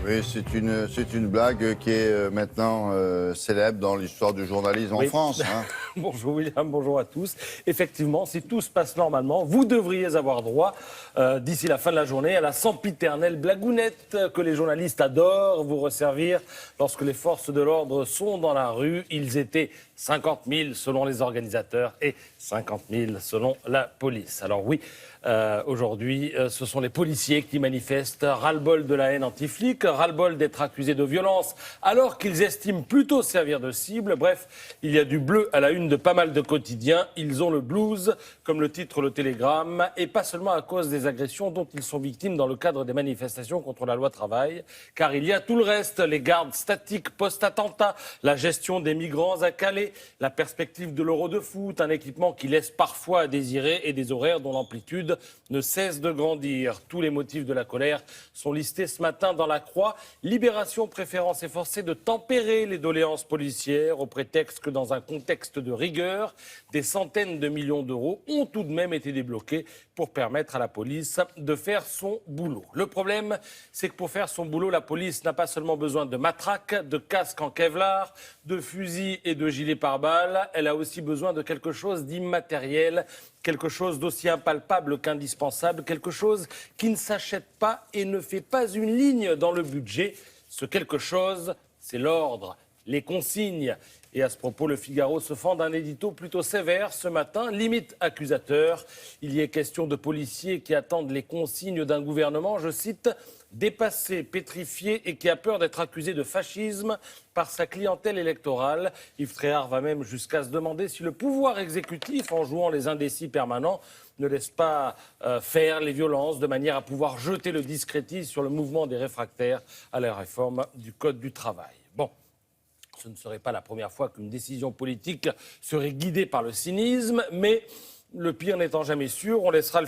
Oui, c'est une blague qui est maintenant célèbre dans l'histoire du journalisme en France. Hein. Bonjour William, bonjour à tous. Effectivement, si tout se passe normalement, vous devriez avoir droit, d'ici la fin de la journée, à la sempiternelle blagounette que les journalistes adorent vous resservir lorsque les forces de l'ordre sont dans la rue. Ils étaient 50 000 selon les organisateurs et 50 000 selon la police. Alors oui, aujourd'hui, ce sont les policiers qui manifestent, ras-le-bol de la haine anti-flic, ras-le-bol d'être accusés de violence alors qu'ils estiment plutôt servir de cible. Bref, il y a du bleu à la une de pas mal de quotidiens. Ils ont le blues, comme le titre le Télégramme, et pas seulement à cause des agressions dont ils sont victimes dans le cadre des manifestations contre la loi travail, car il y a tout le reste, les gardes statiques post-attentat, la gestion des migrants à Calais, la perspective de l'Euro de foot, un équipement qui laisse parfois à désirer et des horaires dont l'amplitude ne cesse de grandir. Tous les motifs de la colère sont listés ce matin dans la Croix. Libération préférant s'efforcer de tempérer les doléances policières au prétexte que dans un contexte de rigueur, des centaines de millions d'euros ont tout de même été débloqués pour permettre à la police de faire son boulot. Le problème, c'est que pour faire son boulot, la police n'a pas seulement besoin de matraques, de casques en Kevlar, de fusils et de gilets pare-balles, elle a aussi besoin de quelque chose d'immatériel, quelque chose d'aussi impalpable qu'indispensable, quelque chose qui ne s'achète pas et ne fait pas une ligne dans le budget. Ce quelque chose, c'est l'ordre, les consignes. Et à ce propos, le Figaro se fend d'un édito plutôt sévère ce matin, limite accusateur. Il y est question de policiers qui attendent les consignes d'un gouvernement, je cite, dépassé, pétrifié et qui a peur d'être accusé de fascisme par sa clientèle électorale. Yves Tréhard va même jusqu'à se demander si le pouvoir exécutif, en jouant les indécis permanents, ne laisse pas faire les violences de manière à pouvoir jeter le discrédit sur le mouvement des réfractaires à la réforme du Code du travail. Bon. Ce ne serait pas la première fois qu'une décision politique serait guidée par le cynisme, mais le pire n'étant jamais sûr, on laissera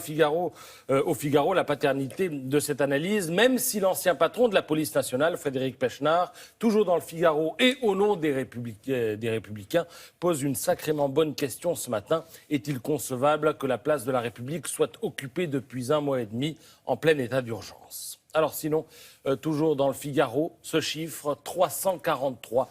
au Figaro la paternité de cette analyse, même si l'ancien patron de la police nationale, Frédéric Pechnard, toujours dans le Figaro et au nom des Républicains, pose une sacrément bonne question ce matin. Est-il concevable que la place de la République soit occupée depuis 1 mois et demi en plein état d'urgence ? Alors sinon, toujours dans le Figaro, ce chiffre, 343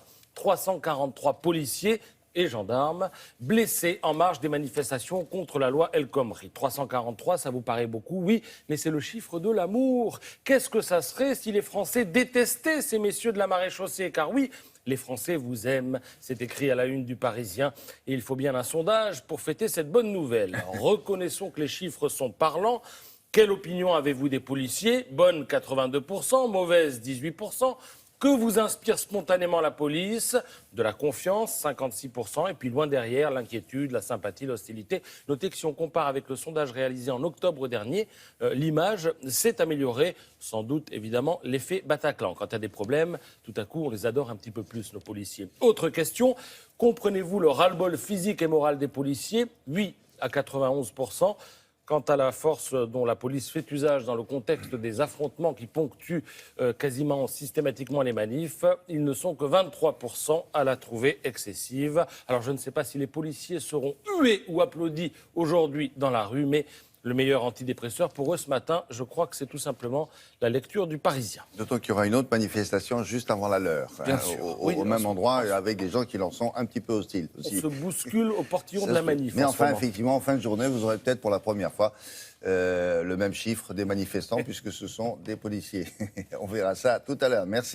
policiers et gendarmes blessés en marge des manifestations contre la loi El Khomri. 343, ça vous paraît beaucoup, oui, mais c'est le chiffre de l'amour. Qu'est-ce que ça serait si les Français détestaient ces messieurs de la maréchaussée ? Car oui, les Français vous aiment, c'est écrit à la une du Parisien. Et il faut bien un sondage pour fêter cette bonne nouvelle. Reconnaissons que les chiffres sont parlants. Quelle opinion avez-vous des policiers ? Bonne 82%, mauvaise 18%. Que vous inspire spontanément la police ? De la confiance, 56%, et puis loin derrière, l'inquiétude, la sympathie, l'hostilité. Notez que si on compare avec le sondage réalisé en octobre dernier, l'image s'est améliorée, sans doute évidemment l'effet Bataclan. Quand il y a des problèmes, tout à coup on les adore un petit peu plus, nos policiers. Autre question, comprenez-vous le ras-le-bol physique et moral des policiers ? Oui, à 91%. Quant à la force dont la police fait usage dans le contexte des affrontements qui ponctuent quasiment systématiquement les manifs, ils ne sont que 23% à la trouver excessive. Alors je ne sais pas si les policiers seront hués ou applaudis aujourd'hui dans la rue, mais le meilleur antidépresseur pour eux ce matin, je crois que c'est tout simplement la lecture du Parisien. D'autant qu'il y aura une autre manifestation juste avant la leur, au même endroit, avec des gens qui leur sont un petit peu hostiles aussi. On se bouscule au portillon de la manif. Mais enfin, effectivement, en fin de journée, vous aurez peut-être pour la première fois le même chiffre des manifestants, puisque ce sont des policiers. On verra ça tout à l'heure. Merci.